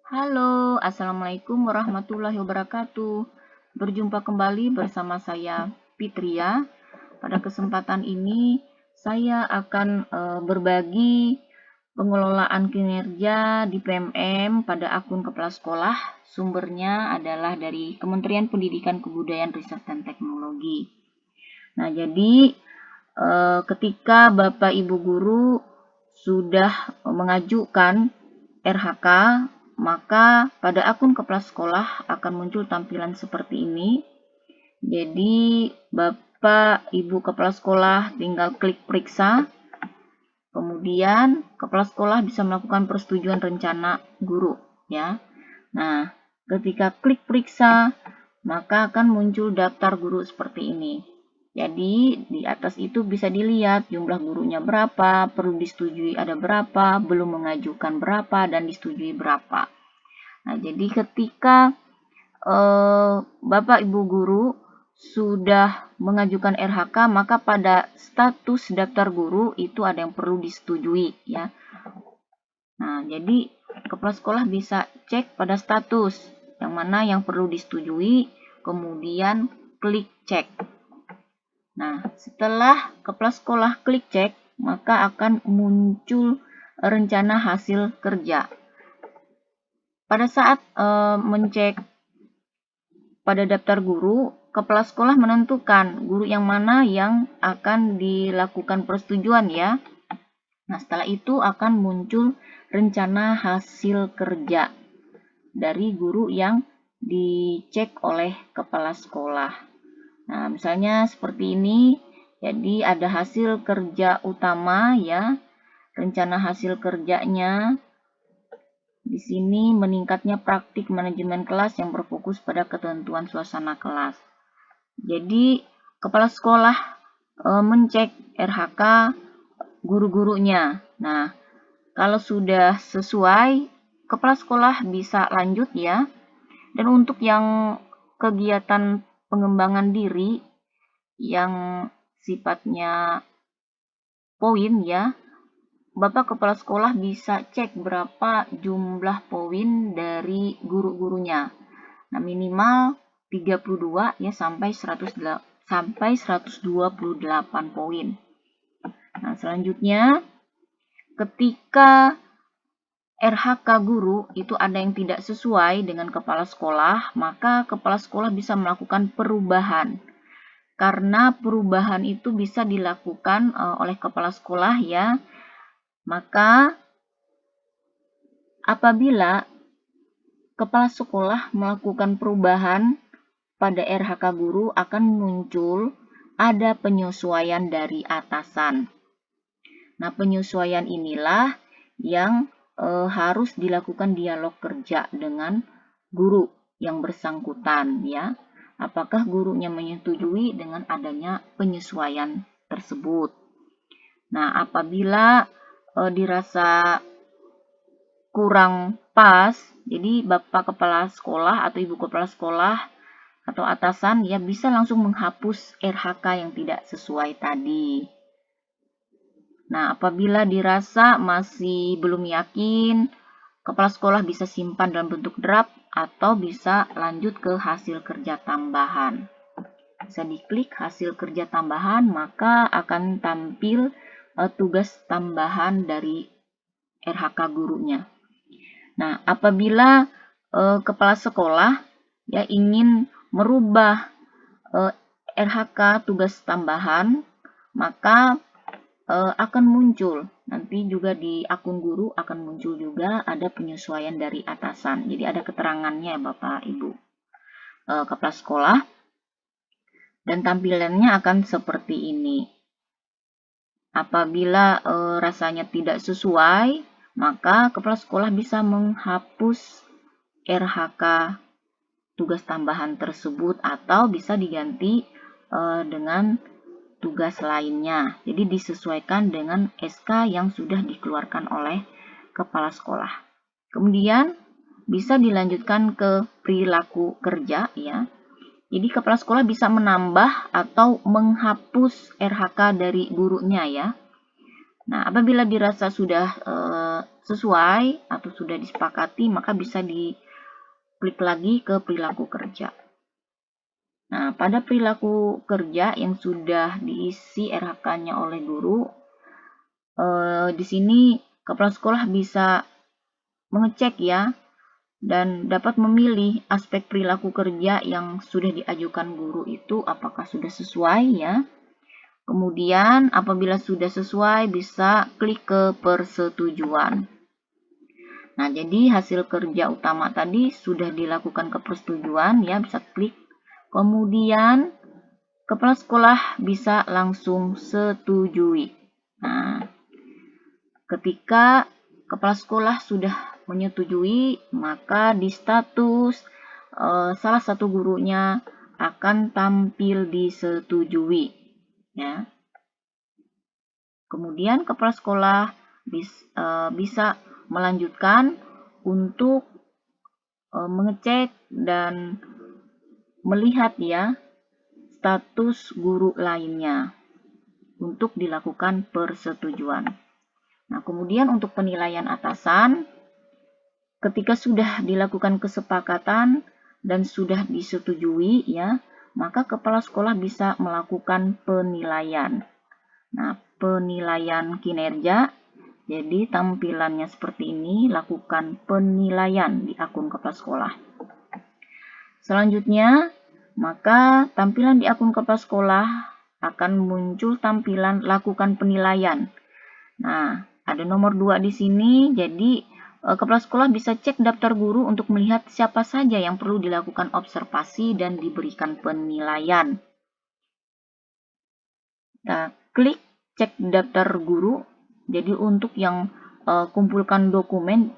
Halo, Assalamualaikum warahmatullahi wabarakatuh. Berjumpa kembali bersama saya Fitria. Pada kesempatan ini saya akan berbagi pengelolaan kinerja di PMM pada akun kepala sekolah. Sumbernya adalah dari Kementerian Pendidikan Kebudayaan Riset dan Teknologi. Nah, jadi ketika Bapak Ibu guru sudah mengajukan RHK, maka pada akun kepala sekolah akan muncul tampilan seperti ini. Jadi Bapak Ibu kepala sekolah tinggal klik periksa. Kemudian kepala sekolah bisa melakukan persetujuan rencana guru, ya. Nah, ketika klik periksa, maka akan muncul daftar guru seperti ini. Jadi, di atas itu bisa dilihat jumlah gurunya berapa, perlu disetujui ada berapa, belum mengajukan berapa, dan disetujui berapa. Nah, jadi ketika Bapak Ibu guru sudah mengajukan RHK, maka pada status daftar guru itu ada yang perlu disetujui, ya. Nah, jadi kepala sekolah bisa cek pada status yang mana yang perlu disetujui, kemudian klik cek. Nah, setelah kepala sekolah klik cek, maka akan muncul rencana hasil kerja. Pada saat mencek pada daftar guru, kepala sekolah menentukan guru yang mana yang akan dilakukan persetujuan, ya. Nah, setelah itu akan muncul rencana hasil kerja dari guru yang dicek oleh kepala sekolah. Nah, misalnya seperti ini. Jadi ada hasil kerja utama, ya. Rencana hasil kerjanya di sini meningkatnya praktik manajemen kelas yang berfokus pada ketentuan suasana kelas. Jadi kepala sekolah mencek RHK guru-gurunya. Nah, kalau sudah sesuai, kepala sekolah bisa lanjut, ya. Dan untuk yang kegiatan pengembangan diri yang sifatnya poin, ya, Bapak kepala sekolah bisa cek berapa jumlah poin dari guru-gurunya. Nah, minimal 32, ya, sampai 128 poin. Nah, selanjutnya ketika RHK guru itu ada yang tidak sesuai dengan kepala sekolah, maka kepala sekolah bisa melakukan perubahan. Karena perubahan itu bisa dilakukan oleh kepala sekolah, ya. Maka apabila kepala sekolah melakukan perubahan pada RHK guru akan muncul ada penyesuaian dari atasan. Nah, penyesuaian inilah yang harus dilakukan dialog kerja dengan guru yang bersangkutan, ya. Apakah gurunya menyetujui dengan adanya penyesuaian tersebut? Nah, apabila dirasa kurang pas, jadi Bapak kepala sekolah atau Ibu kepala sekolah atau atasan, ya, bisa langsung menghapus RHK yang tidak sesuai tadi. Nah, apabila dirasa masih belum yakin, kepala sekolah bisa simpan dalam bentuk draft atau bisa lanjut ke hasil kerja tambahan. Bisa diklik hasil kerja tambahan, maka akan tampil tugas tambahan dari RHK gurunya. Nah, apabila kepala sekolah, ya, ingin merubah RHK tugas tambahan, maka akan muncul nanti juga di akun guru akan muncul juga ada penyesuaian dari atasan. Jadi ada keterangannya, Bapak Ibu kepala sekolah, dan tampilannya akan seperti ini. Apabila rasanya tidak sesuai, maka kepala sekolah bisa menghapus RHK tugas tambahan tersebut atau bisa diganti dengan tugas lainnya. Jadi disesuaikan dengan SK yang sudah dikeluarkan oleh kepala sekolah. Kemudian bisa dilanjutkan ke perilaku kerja, ya. Jadi kepala sekolah bisa menambah atau menghapus RHK dari gurunya, ya. Nah, apabila dirasa sudah sesuai atau sudah disepakati, maka bisa diklik lagi ke perilaku kerja. Nah, pada perilaku kerja yang sudah diisi RHK-nya oleh guru, di sini kepala sekolah bisa mengecek ya, dan dapat memilih aspek perilaku kerja yang sudah diajukan guru itu apakah sudah sesuai ya. Kemudian apabila sudah sesuai bisa klik ke persetujuan. Nah, jadi hasil kerja utama tadi sudah dilakukan ke persetujuan ya, bisa klik. Kemudian kepala sekolah bisa langsung setujui. Nah, ketika kepala sekolah sudah menyetujui, maka di status salah satu gurunya akan tampil disetujui ya. Kemudian kepala sekolah bisa melanjutkan untuk mengecek dan melihat ya status guru lainnya untuk dilakukan persetujuan. Nah, kemudian untuk penilaian atasan, ketika sudah dilakukan kesepakatan dan sudah disetujui ya, maka kepala sekolah bisa melakukan penilaian. Nah, penilaian kinerja, jadi tampilannya seperti ini, lakukan penilaian di akun kepala sekolah. Selanjutnya, maka tampilan di akun kepala sekolah akan muncul tampilan lakukan penilaian. Nah, ada nomor 2 di sini, jadi kepala sekolah bisa cek daftar guru untuk melihat siapa saja yang perlu dilakukan observasi dan diberikan penilaian. Nah, klik cek daftar guru. Jadi untuk yang kumpulkan dokumen,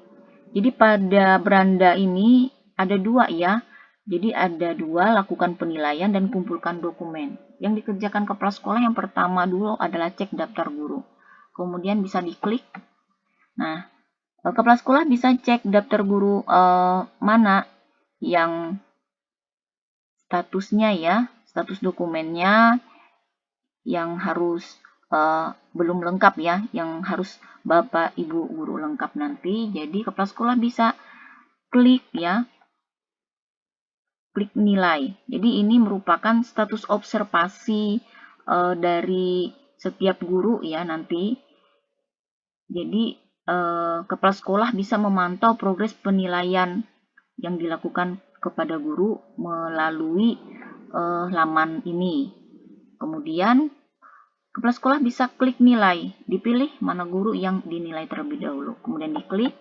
jadi pada beranda ini ada 2 ya. Jadi ada 2, lakukan penilaian dan kumpulkan dokumen. Yang dikerjakan kepala sekolah yang pertama dulu adalah cek daftar guru. Kemudian bisa diklik. Nah, kepala sekolah bisa cek daftar guru mana yang statusnya ya, status dokumennya yang harus belum lengkap ya, yang harus Bapak Ibu guru lengkap nanti. Jadi kepala sekolah bisa klik ya, klik nilai. Jadi ini merupakan status observasi dari setiap guru ya nanti. Jadi kepala sekolah bisa memantau progres penilaian yang dilakukan kepada guru melalui laman ini. Kemudian kepala sekolah bisa klik nilai, dipilih mana guru yang dinilai terlebih dahulu. Kemudian diklik,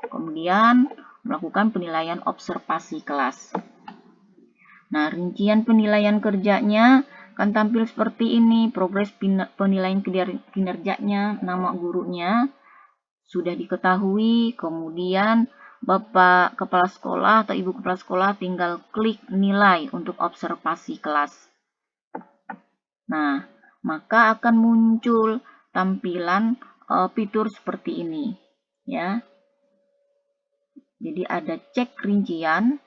kemudian melakukan penilaian observasi kelas. Nah, rincian penilaian kerjanya akan tampil seperti ini, progres penilaian kinerjanya, nama gurunya sudah diketahui, kemudian Bapak Kepala Sekolah atau Ibu Kepala Sekolah tinggal klik nilai untuk observasi kelas. Nah, maka akan muncul tampilan fitur seperti ini, ya. Jadi ada cek rincian.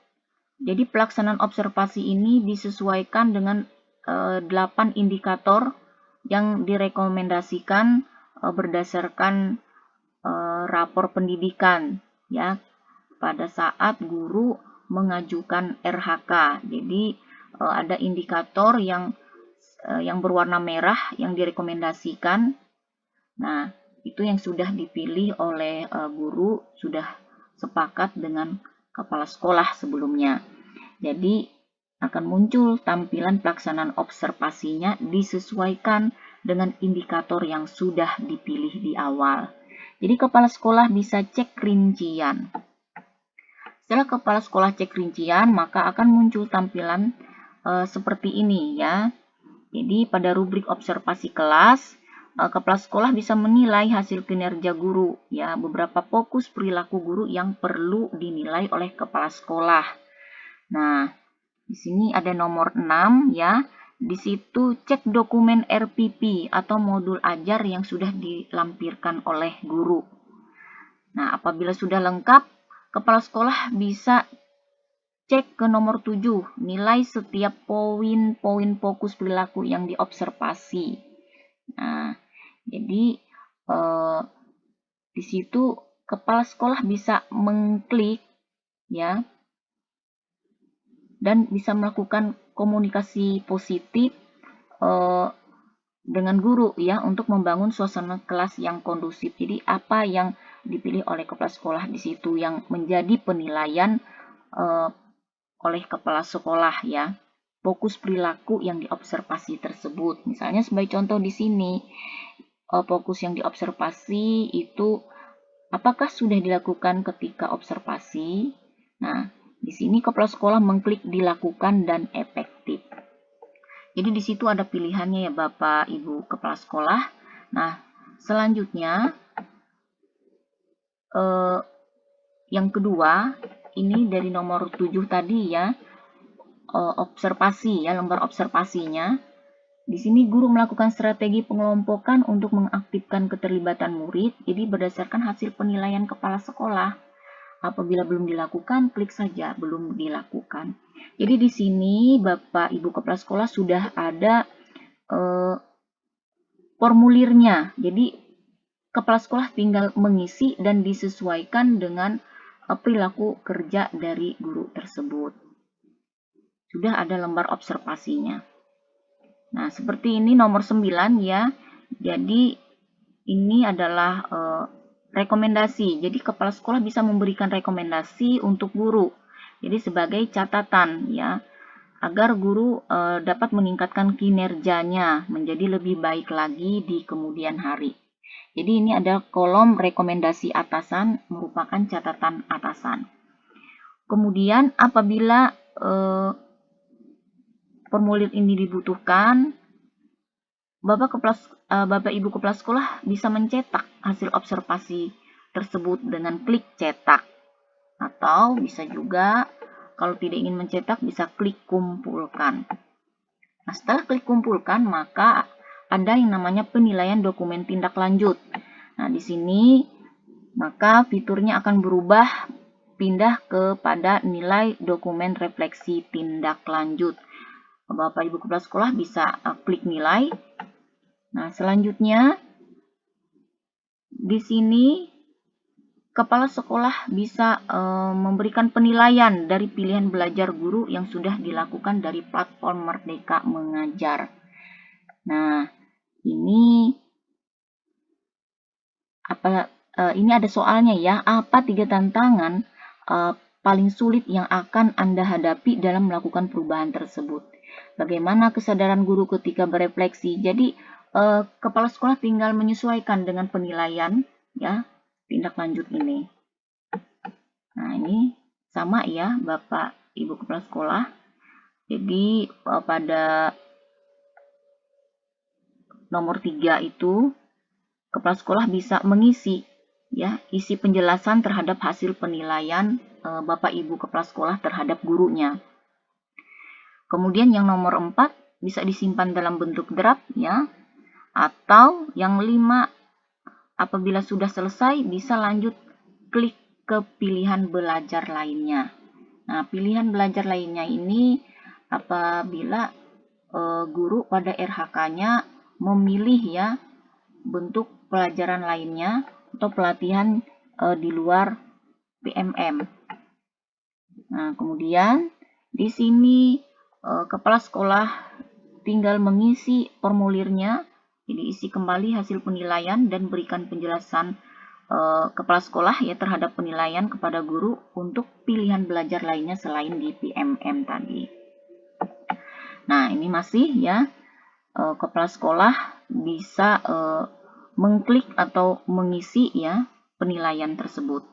Jadi pelaksanaan observasi ini disesuaikan dengan 8 indikator yang direkomendasikan berdasarkan rapor pendidikan ya pada saat guru mengajukan RHK. Jadi ada indikator yang berwarna merah yang direkomendasikan. Nah, itu yang sudah dipilih oleh guru, sudah sepakat dengan kepala sekolah sebelumnya. Jadi akan muncul tampilan pelaksanaan observasinya disesuaikan dengan indikator yang sudah dipilih di awal. Jadi kepala sekolah bisa cek rincian. Setelah kepala sekolah cek rincian, maka akan muncul tampilan seperti ini ya. Jadi pada rubrik observasi kelas, kepala sekolah bisa menilai hasil kinerja guru ya, beberapa fokus perilaku guru yang perlu dinilai oleh kepala sekolah. Nah, di sini ada nomor 6 ya. Di situ cek dokumen RPP atau modul ajar yang sudah dilampirkan oleh guru. Nah, apabila sudah lengkap, kepala sekolah bisa cek ke nomor 7, nilai setiap poin-poin fokus perilaku yang diobservasi. Nah, jadi di situ kepala sekolah bisa mengklik ya dan bisa melakukan komunikasi positif dengan guru ya untuk membangun suasana kelas yang kondusif. Jadi apa yang dipilih oleh kepala sekolah di situ yang menjadi penilaian oleh kepala sekolah ya. Fokus perilaku yang diobservasi tersebut. Misalnya sebagai contoh di sini, fokus yang diobservasi itu apakah sudah dilakukan ketika observasi? Nah, di sini kepala sekolah mengklik dilakukan dan efektif. Jadi di situ ada pilihannya ya Bapak Ibu kepala sekolah. Nah, selanjutnya yang kedua, ini dari nomor 7 tadi ya, observasi ya, lembar observasinya. Di sini guru melakukan strategi pengelompokan untuk mengaktifkan keterlibatan murid, jadi berdasarkan hasil penilaian kepala sekolah. Apabila belum dilakukan, klik saja belum dilakukan. Jadi di sini Bapak Ibu kepala sekolah sudah ada formulirnya. Jadi kepala sekolah tinggal mengisi dan disesuaikan dengan perilaku kerja dari guru tersebut. Sudah ada lembar observasinya. Nah, seperti ini nomor 9 ya. Jadi ini adalah rekomendasi. Jadi kepala sekolah bisa memberikan rekomendasi untuk guru. Jadi sebagai catatan ya, agar guru dapat meningkatkan kinerjanya menjadi lebih baik lagi di kemudian hari. Jadi ini ada kolom rekomendasi atasan merupakan catatan atasan. Kemudian apabila formulir ini dibutuhkan, Bapak Ibu kepala sekolah bisa mencetak hasil observasi tersebut dengan klik cetak. Atau bisa juga kalau tidak ingin mencetak bisa klik kumpulkan. Nah, setelah klik kumpulkan maka ada yang namanya penilaian dokumen tindak lanjut. Nah, di sini maka fiturnya akan berubah pindah kepada nilai dokumen refleksi tindak lanjut. Bapak Ibu kepala sekolah bisa klik nilai. Nah, selanjutnya di sini kepala sekolah bisa memberikan penilaian dari pilihan belajar guru yang sudah dilakukan dari platform Merdeka Mengajar. Nah, ini ada soalnya ya. Apa 3 tantangan paling sulit yang akan Anda hadapi dalam melakukan perubahan tersebut? Bagaimana kesadaran guru ketika berefleksi? Jadi kepala sekolah tinggal menyesuaikan dengan penilaian ya tindak lanjut ini. Nah, ini sama ya Bapak Ibu kepala sekolah. Jadi pada nomor 3 itu kepala sekolah bisa mengisi ya isi penjelasan terhadap hasil penilaian Bapak Ibu kepala sekolah terhadap gurunya. Kemudian yang nomor 4 bisa disimpan dalam bentuk draft ya. Atau yang 5 apabila sudah selesai bisa lanjut klik ke pilihan belajar lainnya. Nah, pilihan belajar lainnya ini apabila guru pada RHK-nya memilih ya bentuk pelajaran lainnya atau pelatihan di luar PMM. Nah, kemudian di sini kepala sekolah tinggal mengisi formulirnya, jadi isi kembali hasil penilaian dan berikan penjelasan kepala sekolah ya terhadap penilaian kepada guru untuk pilihan belajar lainnya selain di PMM tadi. Nah, ini masih ya kepala sekolah bisa mengklik atau mengisi ya penilaian tersebut.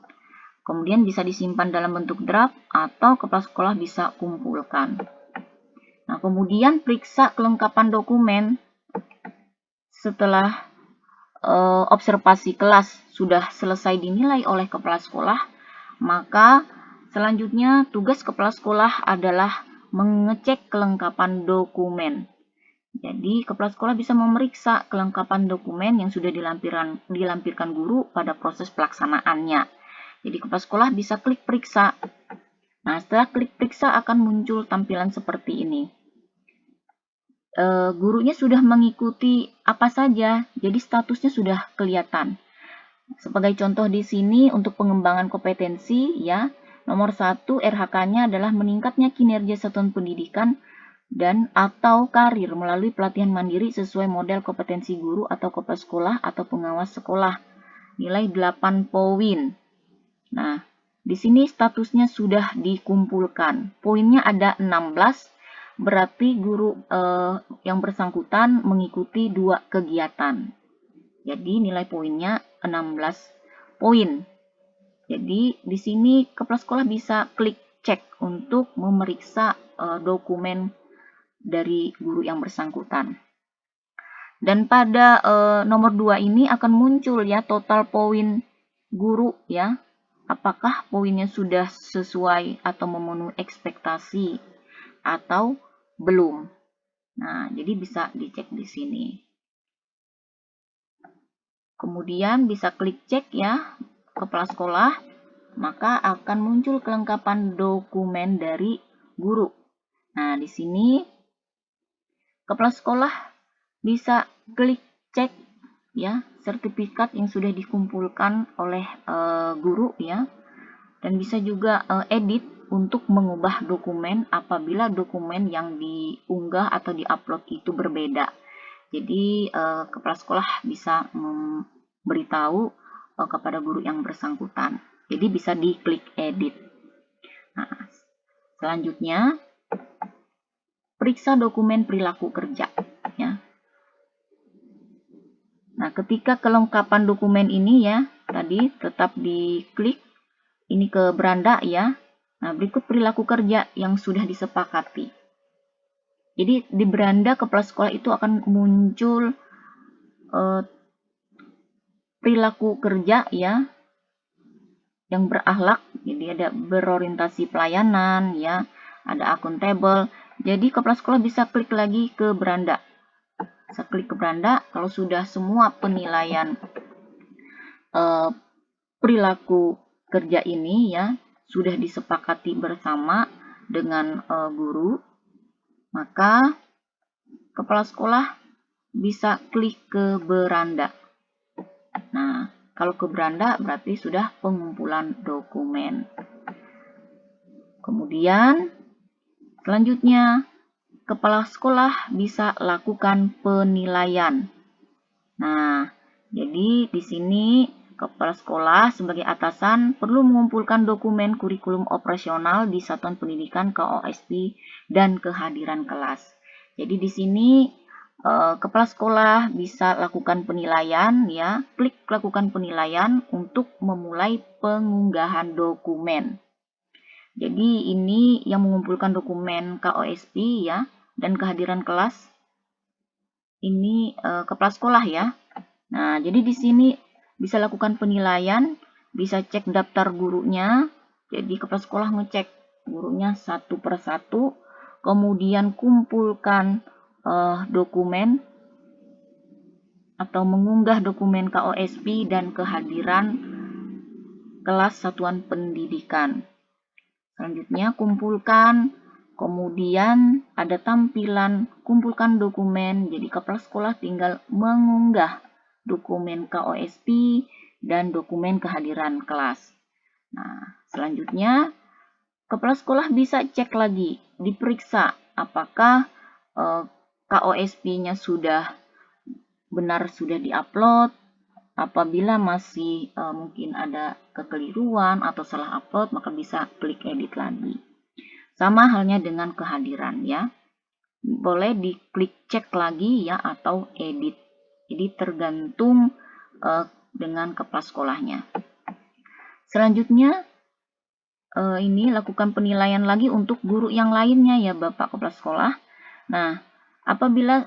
Kemudian bisa disimpan dalam bentuk draft atau kepala sekolah bisa kumpulkan. Nah, kemudian periksa kelengkapan dokumen. Setelah observasi kelas sudah selesai dinilai oleh kepala sekolah, maka selanjutnya tugas kepala sekolah adalah mengecek kelengkapan dokumen. Jadi, kepala sekolah bisa memeriksa kelengkapan dokumen yang sudah dilampirkan guru pada proses pelaksanaannya. Jadi, kepala sekolah bisa klik periksa. Nah, setelah klik periksa akan muncul tampilan seperti ini. gurunya sudah mengikuti apa saja, jadi statusnya sudah kelihatan. Sebagai contoh di sini untuk pengembangan kompetensi ya, nomor 1 RHK-nya adalah meningkatnya kinerja satuan pendidikan dan atau karir melalui pelatihan mandiri sesuai model kompetensi guru atau kepala sekolah atau pengawas sekolah. Nilai 8 poin. Nah, di sini statusnya sudah dikumpulkan. Poinnya ada 16, berarti guru yang bersangkutan mengikuti 2 kegiatan. Jadi nilai poinnya 16 poin. Jadi di sini kepala sekolah bisa klik cek untuk memeriksa dokumen dari guru yang bersangkutan. Dan pada nomor 2 ini akan muncul ya total poin guru ya. Apakah poinnya sudah sesuai atau memenuhi ekspektasi atau belum. Nah, jadi bisa dicek di sini. Kemudian bisa klik cek ya kepala sekolah, maka akan muncul kelengkapan dokumen dari guru. Nah, di sini kepala sekolah bisa klik cek ya sertifikat yang sudah dikumpulkan oleh guru ya, dan bisa juga edit untuk mengubah dokumen apabila dokumen yang diunggah atau diupload itu berbeda. Jadi kepala sekolah bisa memberitahu kepada guru yang bersangkutan. Jadi bisa diklik edit. Nah, selanjutnya periksa dokumen perilaku kerja ya. Nah, ketika kelengkapan dokumen ini ya, tadi tetap diklik ini ke beranda ya. Nah, berikut perilaku kerja yang sudah disepakati. Jadi di beranda kepala sekolah itu akan muncul perilaku kerja ya yang berakhlak. Jadi ada berorientasi pelayanan ya, ada akuntabel. Jadi kepala sekolah bisa klik lagi ke beranda. Bisa klik ke beranda kalau sudah semua penilaian perilaku kerja ini ya sudah disepakati bersama dengan guru, maka kepala sekolah bisa klik ke beranda. Nah, kalau ke beranda berarti sudah pengumpulan dokumen. Kemudian selanjutnya kepala sekolah bisa lakukan penilaian. Nah, jadi di sini kepala sekolah sebagai atasan perlu mengumpulkan dokumen kurikulum operasional di satuan pendidikan KOSP dan kehadiran kelas. Jadi di sini kepala sekolah bisa lakukan penilaian ya, klik lakukan penilaian untuk memulai pengunggahan dokumen. Jadi ini yang mengumpulkan dokumen KOSP ya dan kehadiran kelas. Ini kepala sekolah ya. Nah, jadi di sini bisa lakukan penilaian, bisa cek daftar gurunya. Jadi kepala sekolah ngecek gurunya satu per satu, kemudian kumpulkan dokumen atau mengunggah dokumen KOSP dan kehadiran kelas satuan pendidikan. Selanjutnya kumpulkan, kemudian ada tampilan kumpulkan dokumen. Jadi kepala sekolah tinggal mengunggah dokumen KOSP dan dokumen kehadiran kelas. Nah, selanjutnya kepala sekolah bisa cek lagi, diperiksa apakah KOSP-nya sudah benar sudah diupload. Apabila masih mungkin ada kekeliruan atau salah upload, maka bisa klik edit lagi. Sama halnya dengan kehadiran ya. Boleh diklik cek lagi ya atau edit. Jadi tergantung dengan kepala sekolahnya. Selanjutnya ini lakukan penilaian lagi untuk guru yang lainnya ya Bapak kepala sekolah. Nah, apabila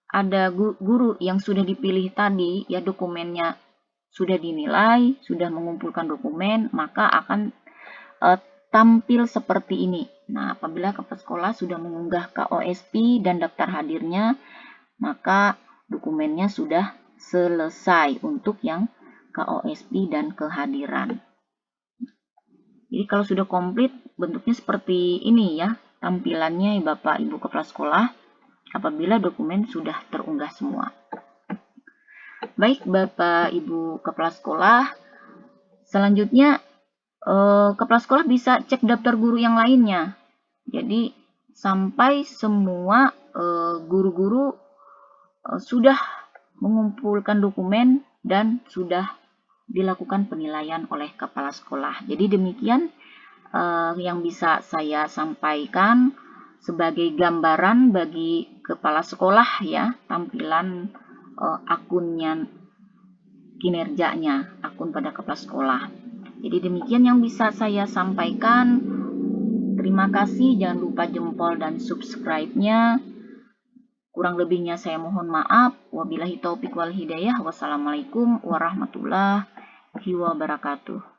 ada guru yang sudah dipilih tadi ya dokumennya sudah dinilai, sudah mengumpulkan dokumen, maka akan tampil seperti ini. Nah, apabila kepala sekolah sudah mengunggah KOSP dan daftar hadirnya, maka dokumennya sudah selesai untuk yang KOSP dan kehadiran. Jadi kalau sudah komplit, bentuknya seperti ini ya, tampilannya Bapak Ibu kepala sekolah. apabila dokumen sudah terunggah semua. Baik Bapak Ibu Kepala Sekolah, selanjutnya Kepala Sekolah bisa cek daftar guru yang lainnya. Jadi sampai semua guru-guru sudah mengumpulkan dokumen dan sudah dilakukan penilaian oleh kepala sekolah. Jadi demikian yang bisa saya sampaikan sebagai gambaran bagi kepala sekolah ya, tampilan akunnya, kinerjanya, akun pada kepala sekolah. Jadi demikian yang bisa saya sampaikan. Terima kasih, jangan lupa jempol dan subscribe-nya. Kurang lebihnya saya mohon maaf. Wabillahi taufik wal hidayah. Wassalamualaikum warahmatullahi wabarakatuh.